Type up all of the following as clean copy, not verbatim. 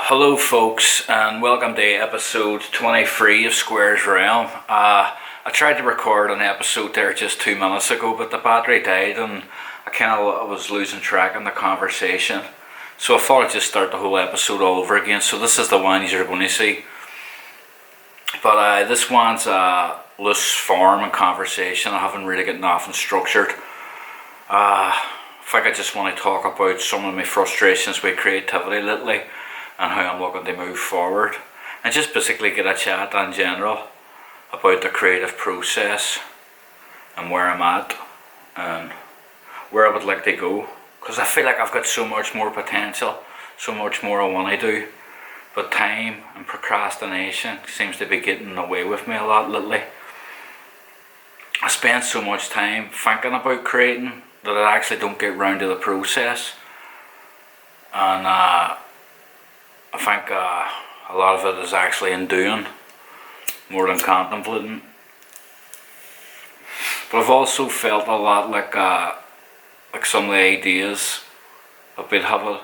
Hello, folks, and welcome to episode 23 of Squares Realm. I tried to record an episode there just 2 minutes ago, but the battery died and I was losing track in the conversation. So I thought I'd just start the whole episode all over again. So this is the one you're going to see. But this one's loose form and conversation. I haven't really got nothing structured. I think I just want to talk about some of my frustrations with creativity lately and how I'm looking to move forward, and just basically get a chat in general about the creative process and where I'm at and where I would like to go, because I feel like I've got so much more potential, so much more I want to do, but time and procrastination seems to be getting in the way with me a lot lately. I spend so much time thinking about creating that I actually don't get round to the process, and I think a lot of it is actually in doing more than contemplating. But I've also felt a lot like some of the ideas I've been having,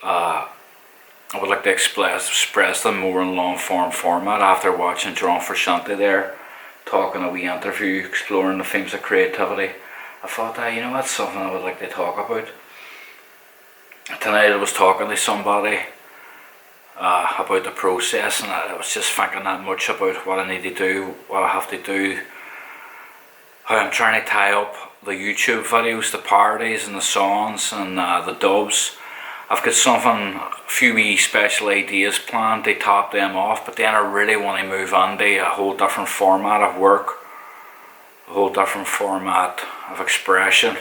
I would like to express them more in long form format after watching John Frusciante there talking a wee interview exploring the themes of creativity. I thought, that's something I would like to talk about. Tonight I was talking to somebody about the process, and I was just thinking that much about what I need to do, what I have to do, how I'm trying to tie up the YouTube videos, the parodies and the songs and the dubs. I've got a few wee special ideas planned to top them off, but then I really want to move on to a whole different format of work, a whole different format of expression,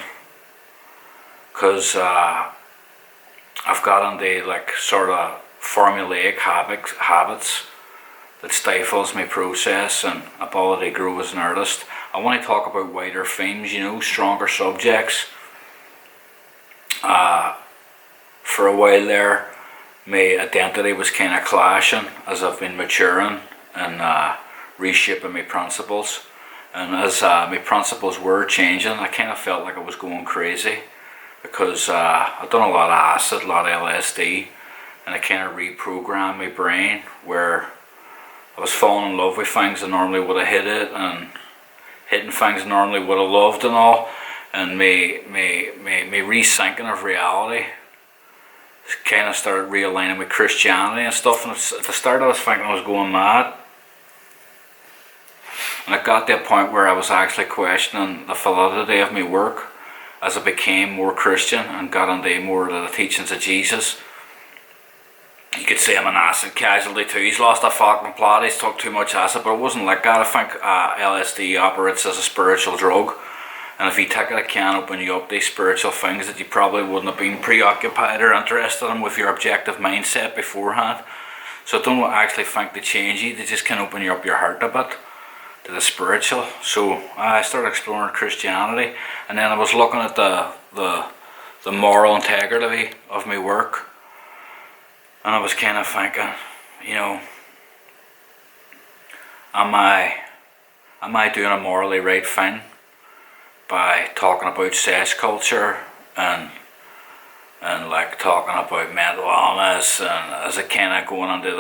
because I've got into like sort of formulaic habits that stifles my process and ability to grow as an artist. I want to talk about wider themes, stronger subjects. For a while there, my identity was kind of clashing as I've been maturing and reshaping my principles. And as my principles were changing, I kind of felt like I was going crazy, because I'd done a lot of acid, a lot of LSD, and it kind of reprogrammed my brain where I was falling in love with things I normally would have hated and hitting things I normally would have loved and all, and me resyncing of reality kind of started realigning with Christianity and stuff. And at the start I was thinking I was going mad, and it got to a point where I was actually questioning the validity of my work as I became more Christian and got into more of the teachings of Jesus. You could say I'm an acid casualty too. He's lost a fucking plot, he's took too much acid, but it wasn't like that. I think LSD operates as a spiritual drug, and if you take it, it can open you up to spiritual things that you probably wouldn't have been preoccupied or interested in with your objective mindset beforehand. So I don't actually think they change you, they just can open you up your heart a bit to the spiritual. So I started exploring Christianity, and then I was looking at the moral integrity of my work. And I was kind of thinking, am I doing a morally right thing by talking about sex culture and like talking about mental illness, and as it kind of going into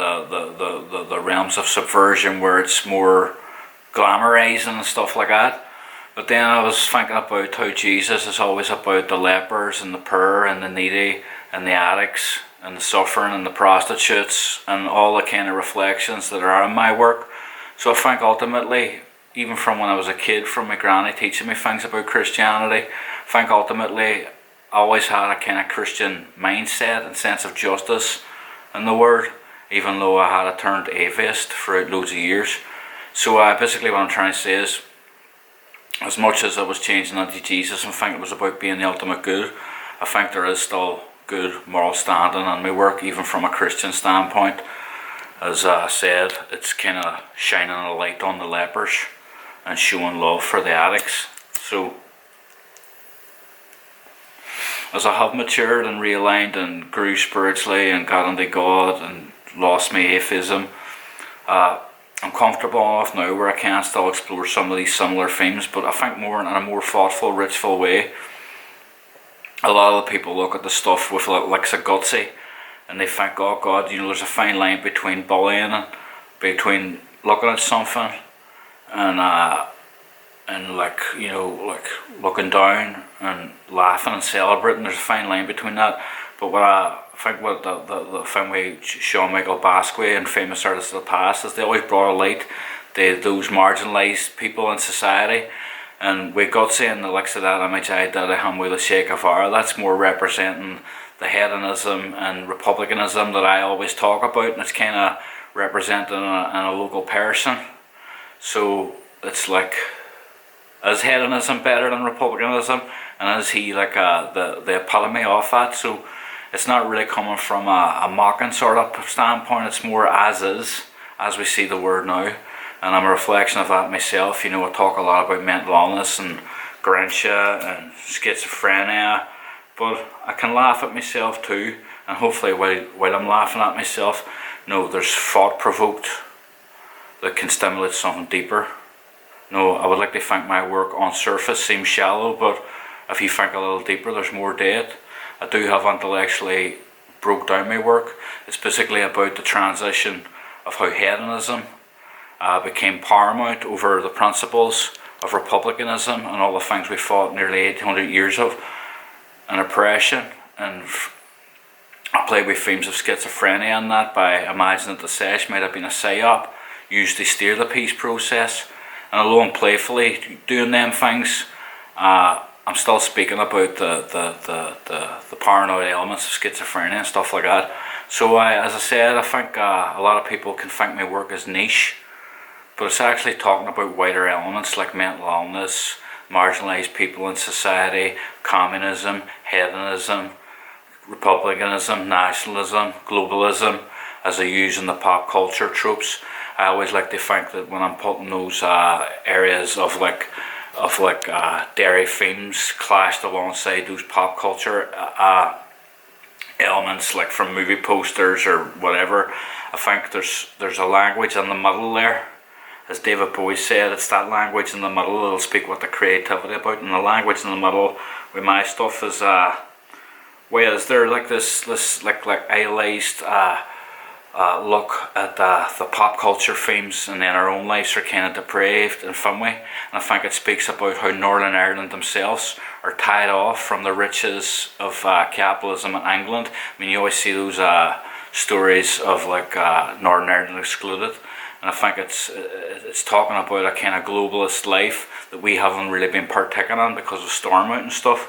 the realms of subversion where it's more glamorizing and stuff like that. But then I was thinking about how Jesus is always about the lepers and the poor and the needy and the addicts and the suffering and the prostitutes and all the kind of reflections that are in my work. So I think ultimately, even from when I was a kid, from my granny teaching me things about Christianity, I think ultimately I always had a kind of Christian mindset and sense of justice in the world, even though I had turned atheist for loads of years. So basically what I'm trying to say is, as much as I was changing into Jesus and think it was about being the ultimate good, I think there is still good moral standing in my work, even from a Christian standpoint. As I said, it's kind of shining a light on the lepers and showing love for the addicts. So as I have matured and realigned and grew spiritually and got into God and lost my atheism, I'm comfortable enough now where I can still explore some of these similar themes, but I think more in a more thoughtful, ritual way. A lot of the people look at the stuff with like a gutsy and they think, oh God, there's a fine line between bullying and between looking at something and like looking down and laughing and celebrating. There's a fine line between that. But what I think what the thing with Sean Michael Basque and famous artists of the past is they always brought a light those marginalised people in society. And we got saying the likes of that image I did of him with the Che Guevara, that's more representing the hedonism and republicanism that I always talk about, and it's kind of representing a local person. So it's like, is hedonism better than republicanism, and is he like the epitome of that? So it's not really coming from a mocking sort of standpoint, it's more as is, as we see the word now. And I'm a reflection of that myself. I talk a lot about mental illness and dementia and schizophrenia, but I can laugh at myself too, and hopefully while I'm laughing at myself, there's thought provoked that can stimulate something deeper. I would like to think my work on surface seems shallow, but if you think a little deeper, there's more to it. I do have intellectually broke down my work. It's basically about the transition of how hedonism became paramount over the principles of republicanism and all the things we fought nearly 800 years of, and oppression. And I played with themes of schizophrenia and that by imagining that the sesh might have been a psyop used to steer the peace process. And although I'm playfully doing them things, I'm still speaking about the paranoid elements of schizophrenia and stuff like that. So as I said, I think a lot of people can think my work is niche, but it's actually talking about wider elements like mental illness, marginalised people in society, communism, hedonism, republicanism, nationalism, globalism, as I use in the pop culture tropes. I always like to think that when I'm putting those areas of dairy themes clashed alongside those pop culture elements, like from movie posters or whatever, I think there's a language in the middle there. As David Bowie said, it's that language in the middle that'll speak with the creativity about, and the language in the middle with my stuff is is there like this like idealized look at the pop culture themes, and then our own lives are kind of depraved in some way. And I think it speaks about how Northern Ireland themselves are tied off from the riches of capitalism in England. I mean, you always see those stories of like Northern Ireland excluded. And I think it's talking about a kind of globalist life that we haven't really been partaking in because of Stormont and stuff.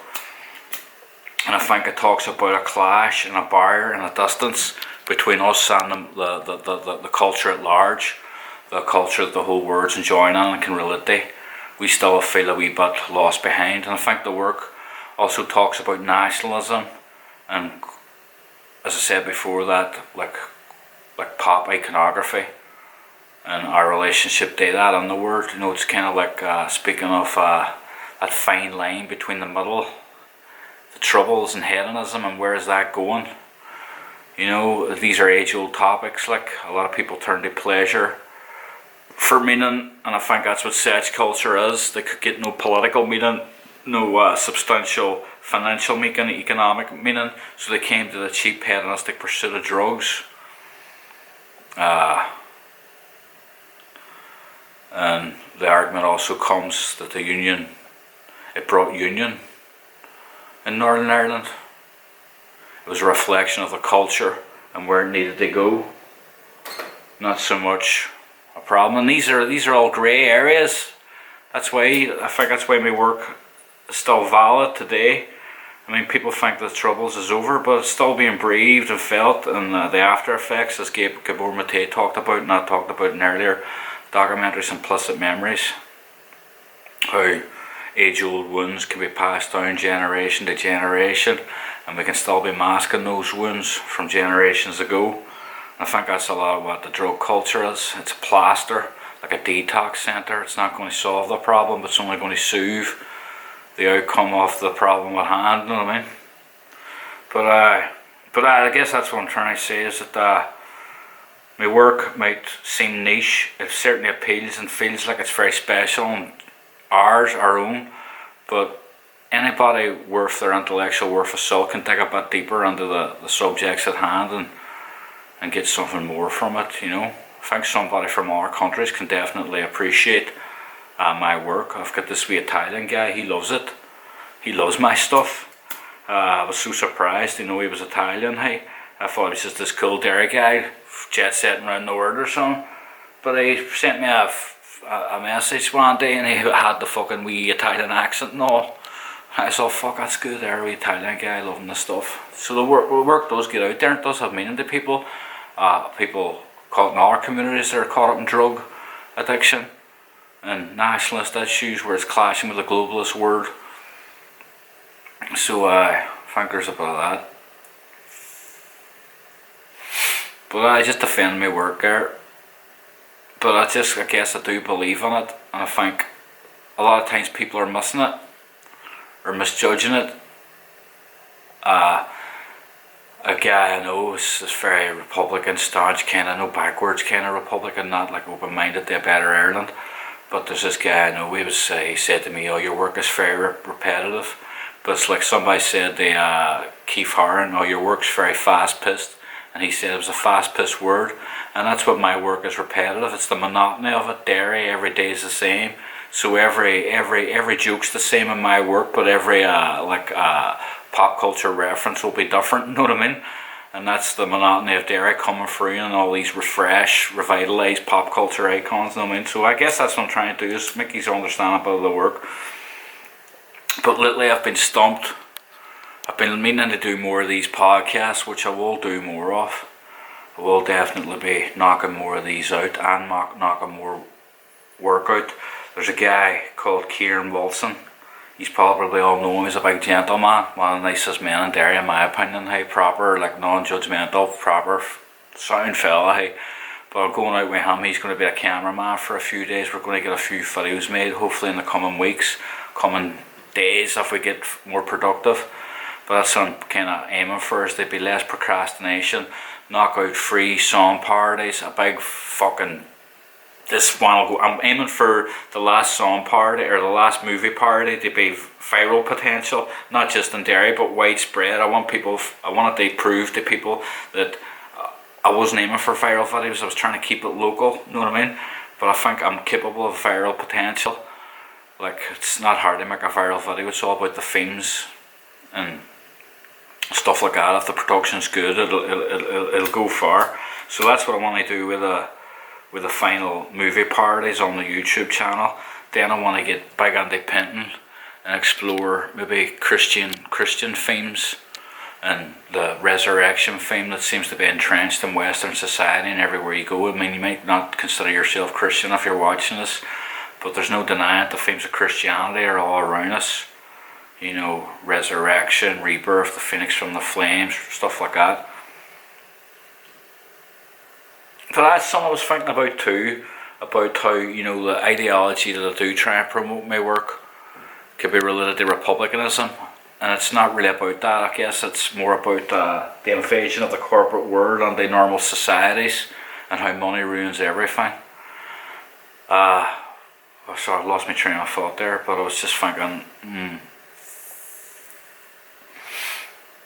And I think it talks about a clash and a barrier and a distance between us and the culture at large, the culture that the whole world's enjoying and can relate to. We still feel a wee bit lost behind. And I think the work also talks about nationalism, and as I said before, that like pop iconography and our relationship to that and the word. It's kind of like speaking of that fine line between the middle, the troubles and hedonism, and where is that going? These are age-old topics. Like, a lot of people turn to pleasure for meaning, and I think that's what sex culture is. They could get no political meaning, no substantial financial meaning, economic meaning, so they came to the cheap hedonistic pursuit of drugs. And the argument also comes that it brought union in Northern Ireland. It was a reflection of the culture and where it needed to go, not so much a problem. And these are all grey areas. I think that's why my work is still valid today. I mean, people think the troubles is over, but it's still being breathed and felt, and the after effects, as Gabor Mate talked about, and I talked about in earlier documentaries, Implicit Memories, how age-old wounds can be passed down generation to generation, and we can still be masking those wounds from generations ago. I think that's a lot of what the drug culture is. It's a plaster, like a detox centre. It's not going to solve the problem, but it's only going to soothe the outcome of the problem at hand, you know what I mean? But I guess that's what I'm trying to say, is that my work might seem niche. It certainly appeals and feels like it's very special and our own, but anybody worth their intellectual worth of salt can dig a bit deeper into the subjects at hand and get something more from it, you know. I think somebody from other countries can definitely appreciate my work. I've got this wee Italian guy, he loves it. He loves my stuff. I was so surprised, you know, he was Italian. Hey, I thought he was just this cool dairy guy, jet setting around the world or something. But he sent me a message one day and he had the fucking wee Italian accent and all. I thought, fuck, that's good there, wee Italian guy loving the stuff. So the work does get out there and does have meaning to people. People caught in our communities that are caught up in drug addiction and nationalist issues where it's clashing with the globalist world. So I think there's a bit of that. But I just defend my work there. But I guess I do believe in it, and I think a lot of times people are missing it or misjudging it. A guy I know is very Republican, staunch kind of, no backwards kind of Republican, not like open-minded to a better Ireland. But there's this guy I know, he said to me, oh, your work is very repetitive. But it's like somebody said to Keith Haring, oh, your work's very fast-paced. And he said it was a fast-paced word. And that's what my work is, repetitive. It's the monotony of it. Dairy, every day is the same. So every joke's the same in my work, but every pop culture reference will be different, you know what I mean? And that's the monotony of dairy coming through and all these revitalised pop culture icons, you know what I mean? So I guess that's what I'm trying to do, is make you understand a bit of the work. But lately I've been stumped. I've been meaning to do more of these podcasts, which I will do more of. I will definitely be knocking more of these out and knocking more work out. There's a guy called Kieran Wilson. He's probably all know him. He's a big gentleman, one of the nicest men in Derry in my opinion. Hey, proper, like non-judgmental, proper sound fella. Hey, but I'm going out with him. He's going to be a cameraman for a few days. We're going to get a few videos made, hopefully in the coming weeks, coming days if we get more productive. But that's what I'm kind of aiming for, is to be less procrastination, knock out free song parodies, a big fucking, this one will go, I'm aiming for the last song parody or the last movie parody to be viral potential, not just in Derry but widespread. I want it to prove to people that I wasn't aiming for viral videos, I was trying to keep it local, you know what I mean? But I think I'm capable of viral potential. Like, it's not hard to make a viral video, it's all about the themes and stuff like that. If the production's good, it'll go far. So that's what I want to do with the final movie parodies on the YouTube channel. Then I want to get big into painting and explore maybe Christian themes and the resurrection theme that seems to be entrenched in Western society and everywhere you go. I mean, you might not consider yourself Christian if you're watching this, but there's no denying the themes of Christianity are all around us. You know, resurrection, rebirth, the phoenix from the flames, stuff like that. But that's something I was thinking about too, about how, you know, the ideology that I do try and promote my work could be related to republicanism. And it's not really about that. I guess it's more about the invasion of the corporate world and the normal societies and how money ruins everything. Sorry, I lost my train of thought there, but I was just thinking,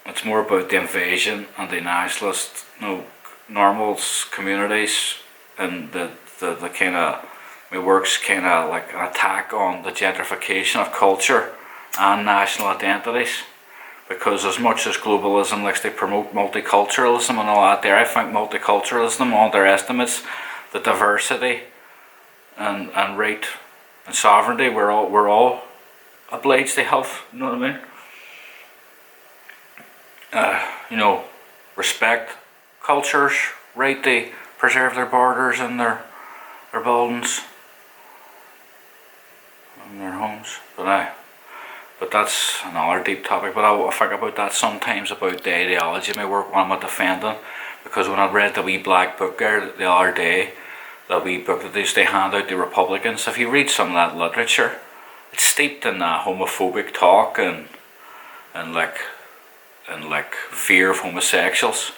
it's more about the invasion and the nationalist, you know, normal communities, and the kind of, my work's kind of like an attack on the gentrification of culture and national identities. Because as much as globalism likes to promote multiculturalism and all that there, I think multiculturalism underestimates the diversity and right and sovereignty we're all obliged to have, you know what I mean? You know, respect cultures, right to preserve their borders and their buildings and their homes. But that's another deep topic. But I think about that sometimes, about the ideology of my work when I'm defending. Because when I read the wee black book there the other day, the wee book that they used to hand out to Republicans, if you read some of that literature, it's steeped in homophobic talk and fear of homosexuals.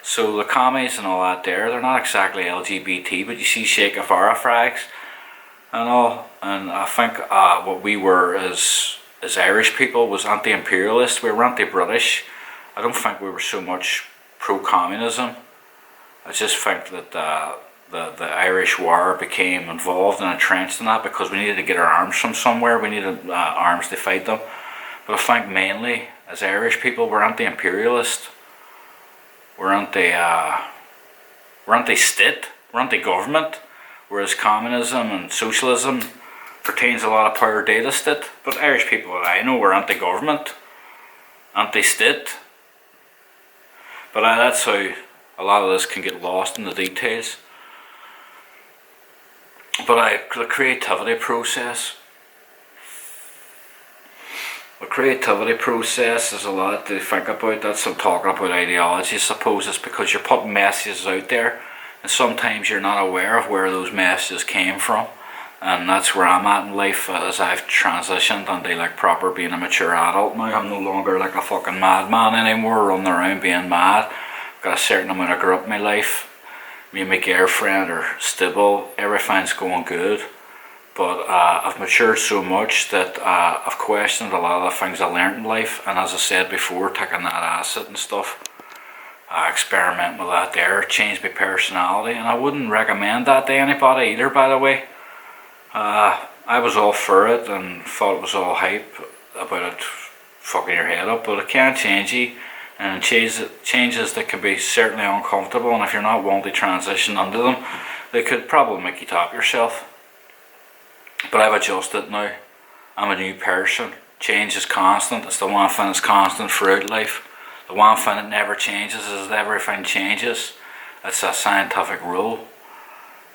So the commies and all that there, they're not exactly LGBT, but you see Che Guevara flags and all. And I think what we were is as Irish people was anti-imperialist. We were anti-British. I don't think we were so much pro-communism. I just think that the Irish War became involved and entrenched in that because we needed to get our arms from somewhere. We needed arms to fight them. But I think mainly, as Irish people, we're anti-imperialist. We're anti-state. We're anti-government. Whereas communism and socialism pertains a lot of power to the state. But Irish people that I know were anti-government, anti-state. But that's how a lot of this can get lost in the details. But the creativity process. The creativity process is a lot to think about. That's what I'm talking about ideology. I suppose it's because you're putting messages out there, and sometimes you're not aware of where those messages came from. And that's where I'm at in life as I've transitioned into like proper being a mature adult now. I'm no longer like a fucking madman anymore, running around being mad. I've got a certain amount of grip in my life. Me and my girlfriend are stable, everything's going good. But I've matured so much that I've questioned a lot of the things I learned in life. And as I said before, taking that acid and stuff, experimenting with that there, changed my personality. And I wouldn't recommend that to anybody either, by the way. I was all for it and thought it was all hype about it fucking your head up, but it can change you, and changes that can be certainly uncomfortable, and if you're not willing to transition under them, they could probably make you top yourself. But I've adjusted now. I'm a new person. Change is constant. It's the one thing that's constant throughout life. The one thing that never changes is that everything changes. It's a scientific rule.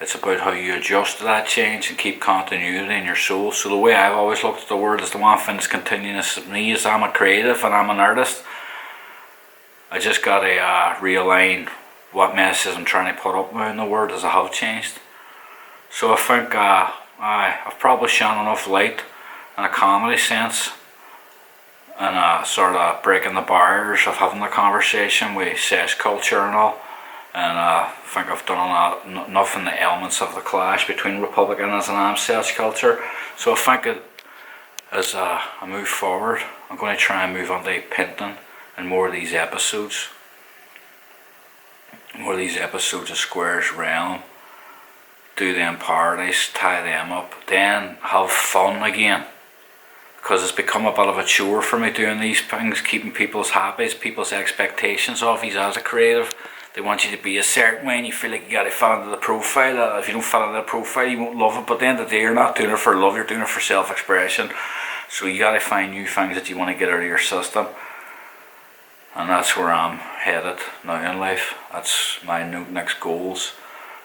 It's about how you adjust to that change and keep continuity in your soul. So the way I've always looked at the world is the one thing that's continuous with me is I'm a creative and I'm an artist. I just got to realign what message I'm trying to put up now in the world as I have changed. So I think I've probably shone enough light in a comedy sense and sort of breaking the barriers of having a conversation with sex culture and all. And I think I've done enough in the elements of the clash between Republicanism and sex culture. So I think as I move forward, I'm going to try and move on to painting and more of these episodes. More of these episodes of Squares Realm. Do them parties, tie them up, then have fun again. Because it's become a bit of a chore for me doing these things, keeping people's happy, people's expectations of you as a creative. They want you to be a certain way and you feel like you got to fit into the profile. If you don't fit into the profile, you won't love it. But at the end of the day, you're not doing it for love, you're doing it for self-expression. So you got to find new things that you want to get out of your system. And that's where I'm headed now in life. That's my next goals.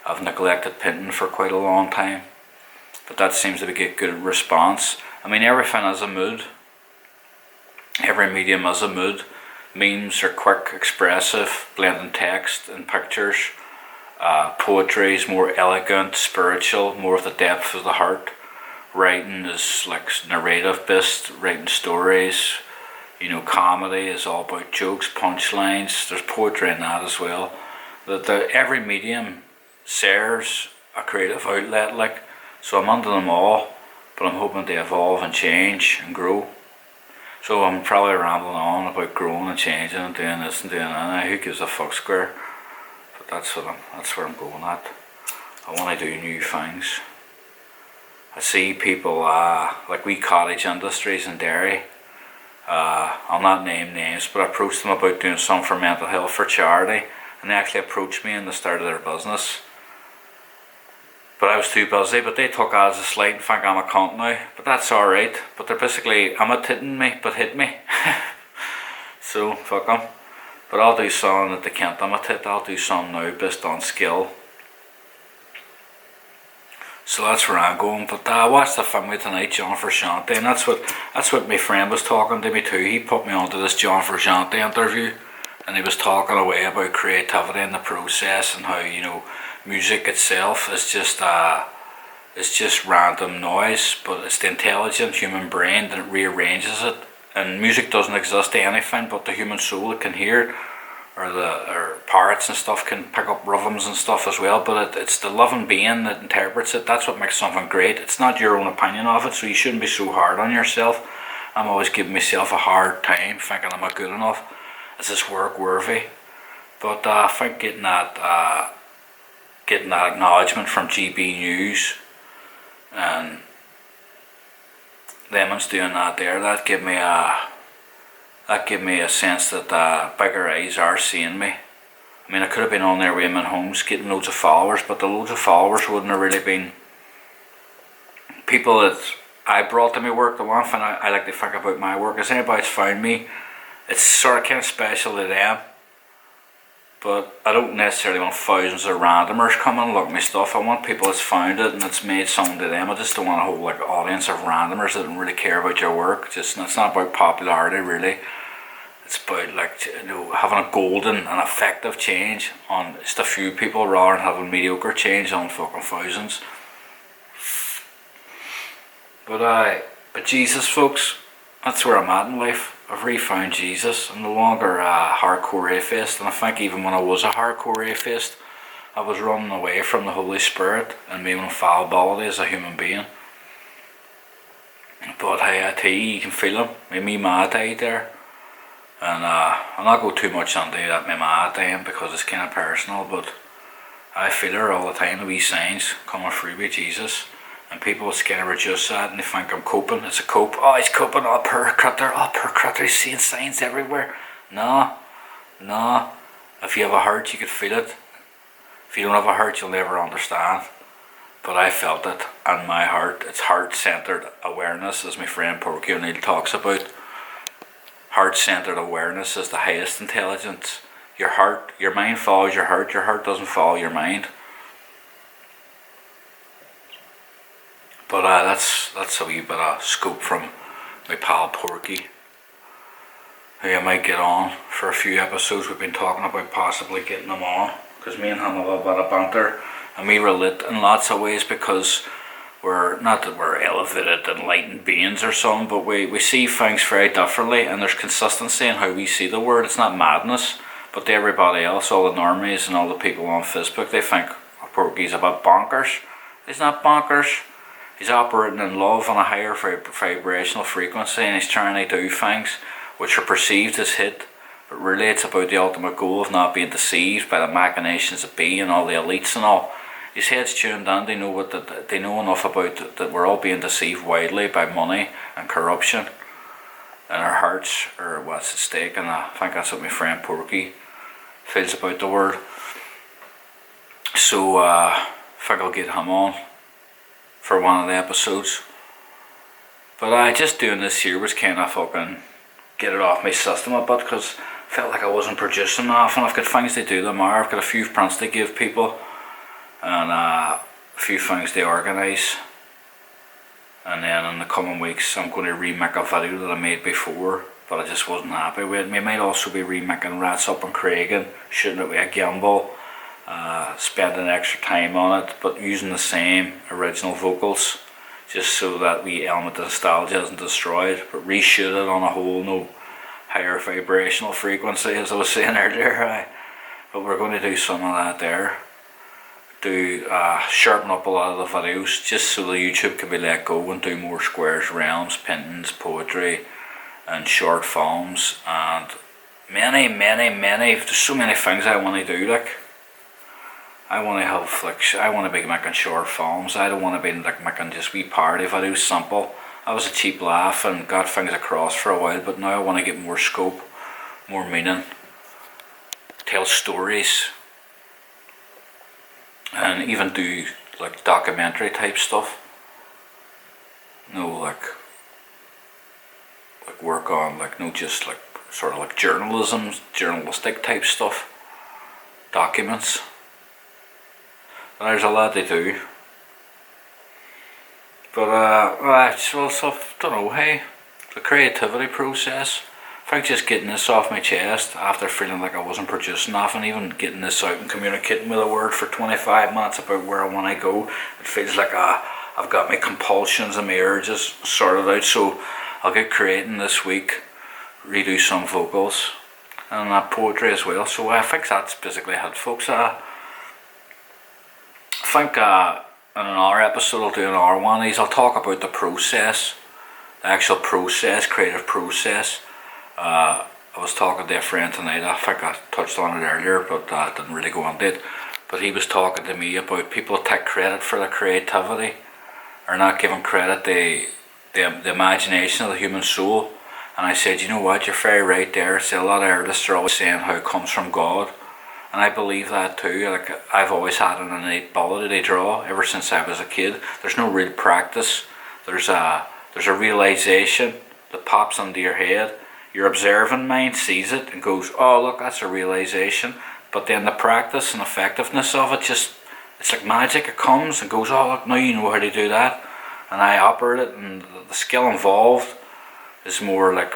I've neglected painting for quite a long time. But that seems to get good response. I mean, everything has a mood. Every medium has a mood. Memes are quick, expressive, blending text and pictures. Poetry is more elegant, spiritual, more of the depth of the heart. Writing is like narrative based, writing stories. Comedy is all about jokes, punchlines. There's poetry in that as well. Every medium serves a creative outlet, so I'm under them all, but I'm hoping to evolve and change and grow. So I'm probably rambling on about growing and changing and doing this and doing that. Who gives a fuck square? But that's where I'm going at. I want to do new things. I see people like we cottage industries in Derry. I'll not name names, but I approached them about doing something for mental health for charity, and they actually approached me and they started their business. But I was too busy, but they took that as a slight and think I'm a cunt now. But that's alright. But they're basically imitating me, but hit me. So, fuck them. But I'll do something that they can't imitate. I'll do something now based on skill. So that's where I'm going. But I watched the film with tonight, John Frusciante, and that's what my friend was talking to me too. He put me onto this John Frusciante interview, and he was talking away about creativity in the process and how, music itself is just random noise, but it's the intelligent human brain that rearranges it. And music doesn't exist to anything but the human soul. It can hear, or parrots and stuff can pick up rhythms and stuff as well. But it's the living being that interprets it. That's what makes something great. It's not your own opinion of it, so you shouldn't be so hard on yourself. I'm always giving myself a hard time, thinking I'm not good enough. Is this work worthy? But I think getting that acknowledgement from GB News and them doing that there, that gave me a sense that bigger eyes are seeing me. I mean, I could have been on there with Eamon Holmes getting loads of followers, but the loads of followers wouldn't have really been people that I brought to my work. The one thing I like to think about my work is anybody's found me, it's sort of kind of special to them. But I don't necessarily want thousands of randomers coming and look at my stuff. I want people that's found it and it's made something to them. I just don't want a whole audience of randomers that don't really care about your work. It's not about popularity really. It's about having a golden and effective change on just a few people rather than having mediocre change on fucking thousands. But Jesus, folks, that's where I'm at in life. I've really found Jesus. I'm no longer a hardcore atheist, and I think even when I was a hardcore atheist, I was running away from the Holy Spirit and my own fallibility as a human being. But hey, I tell you can feel him. My ma died there. And I'll not go too much into that my ma dying because it's kind of personal, but I feel her all the time, the wee signs coming through with Jesus. And people kind of reduce that and they think I'm coping. It's a cope. Oh, he's coping. Oh, poor critter. He's seeing signs everywhere. No. If you have a heart, you could feel it. If you don't have a heart, you'll never understand. But I felt it in my heart. It's heart-centered awareness, as my friend Porky O'Neill talks about. Heart-centered awareness is the highest intelligence. Your mind follows your heart doesn't follow your mind. But that's a wee bit of scope from my pal Porky, who I might get on for a few episodes. We've been talking about possibly getting him on, because me and him have a bit of banter, and we relate in lots of ways because we're not that we're elevated, enlightened beings or something, but we see things very differently, and there's consistency in how we see the world. It's not madness, but to everybody else, all the normies and all the people on Facebook, they think Porky's a bit bonkers. He's not bonkers. He's operating in love on a higher vibrational frequency, and he's trying to do things which are perceived as hit, but really it's about the ultimate goal of not being deceived by the machinations of B and all the elites and all. His head's tuned in. They know they know enough about that we're all being deceived widely by money and corruption, and our hearts are what's at stake. And I think that's what my friend Porky feels about the world. So I think I'll get him on for one of the episodes. But just doing this here was kind of fucking get it off my system a bit, because I felt like I wasn't producing enough, and I've got things to do tomorrow. I've got a few prints to give people, and a few things to organise, and then in the coming weeks I'm going to remake a video that I made before but I just wasn't happy with it. We might also be remaking Rats Up in Craigan, shooting it with a gimbal, spending extra time on it, but using the same original vocals, just so that the element of nostalgia isn't destroyed, but reshoot it on a whole higher vibrational frequency, as I was saying earlier. But we're going to do some of that there. Sharpen up a lot of the videos, just so the YouTube can be let go and do more squares, realms, paintings, poetry, and short films, and many, there's so many things I want to do. I want to be making short films. I don't want to be making just wee party videos, simple. I was a cheap laugh and got things across for a while, but now I want to get more scope, more meaning, tell stories, and even do documentary type stuff. Work on sort of journalism, journalistic type stuff, documents. There's a lot to do. But I don't know, hey, the creativity process. I think just getting this off my chest after feeling like I wasn't producing enough, and even getting this out and communicating with a word for 25 minutes about where I want to go, it feels like I've got my compulsions and my urges sorted out. So I'll get creating this week, redo some vocals, and poetry as well. So I think that's basically it, folks. I think in another episode I'll do another one of these. I'll talk about the process the actual process, creative process. I was talking to a friend tonight, I think I touched on it earlier, but I didn't really go into it. But he was talking to me about people take credit for their creativity, or not giving credit the imagination of the human soul. And I said, you know what, you're very right there. I said, a lot of artists are always saying how it comes from God. And I believe that too. Like, I've always had an innate ability to draw ever since I was a kid. There's no real practice. There's a realization that pops into your head. Your observant mind sees it and goes, oh look, that's a realization. But then the practice and effectiveness of it, just, it's like magic. It comes and goes, oh look, now you know how to do that. And I operate it, and the skill involved is more like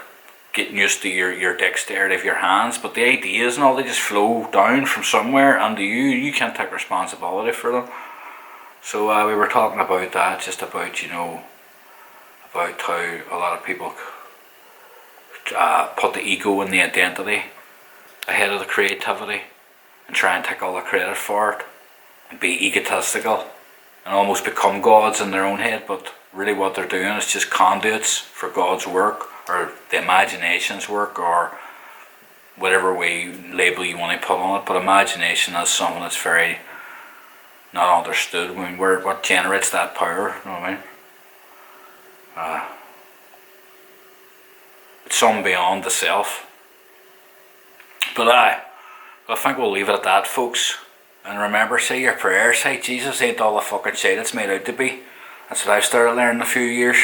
getting used to your dexterity of your hands. But the ideas and all, they just flow down from somewhere onto you. You can't take responsibility for them. So we were talking about that, just about, you know, about how a lot of people put the ego and the identity ahead of the creativity and try and take all the credit for it and be egotistical and almost become gods in their own head. But really what they're doing is just conduits for God's work, or the imagination's work, or whatever way label you want to put on it. But imagination is something that's very not understood. I mean, what generates that power, you know what I mean? It's something beyond the self. But I think we'll leave it at that, folks. And remember, say your prayers. Say Jesus ain't all the fucking shit it's made out to be. That's what I've started learning in a few years.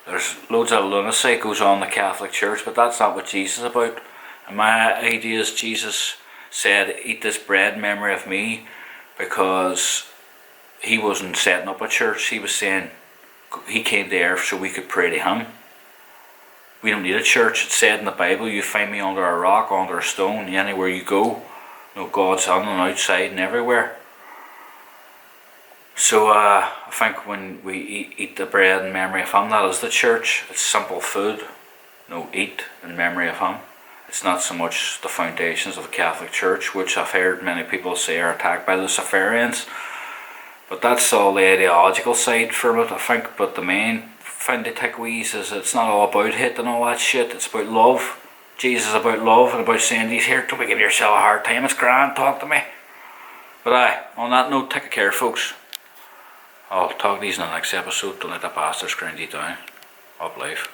There's loads of lunacy goes on in the Catholic Church, but that's not what Jesus is about. And my idea is Jesus said, eat this bread in memory of me, because he wasn't setting up a church. He was saying he came to earth so we could pray to him. We don't need a church. It's said in the Bible, you find me under a rock, under a stone, anywhere you go. You know, God's on and outside and everywhere. So I think when we eat the bread in memory of him, that is the church. It's simple food. No, eat in memory of him. It's not so much the foundations of the Catholic Church, which I've heard many people say are attacked by Luciferians. But that's all the ideological side from it, I think. But the main thing to take with is it's not all about hate and all that shit. It's about love. Jesus is about love and about saying, he's here to give yourself a hard time. It's grand, talk to me. But on that note, take care, folks. I'll talk to these in the next episode. Don't let the bastards grind you down. Up life.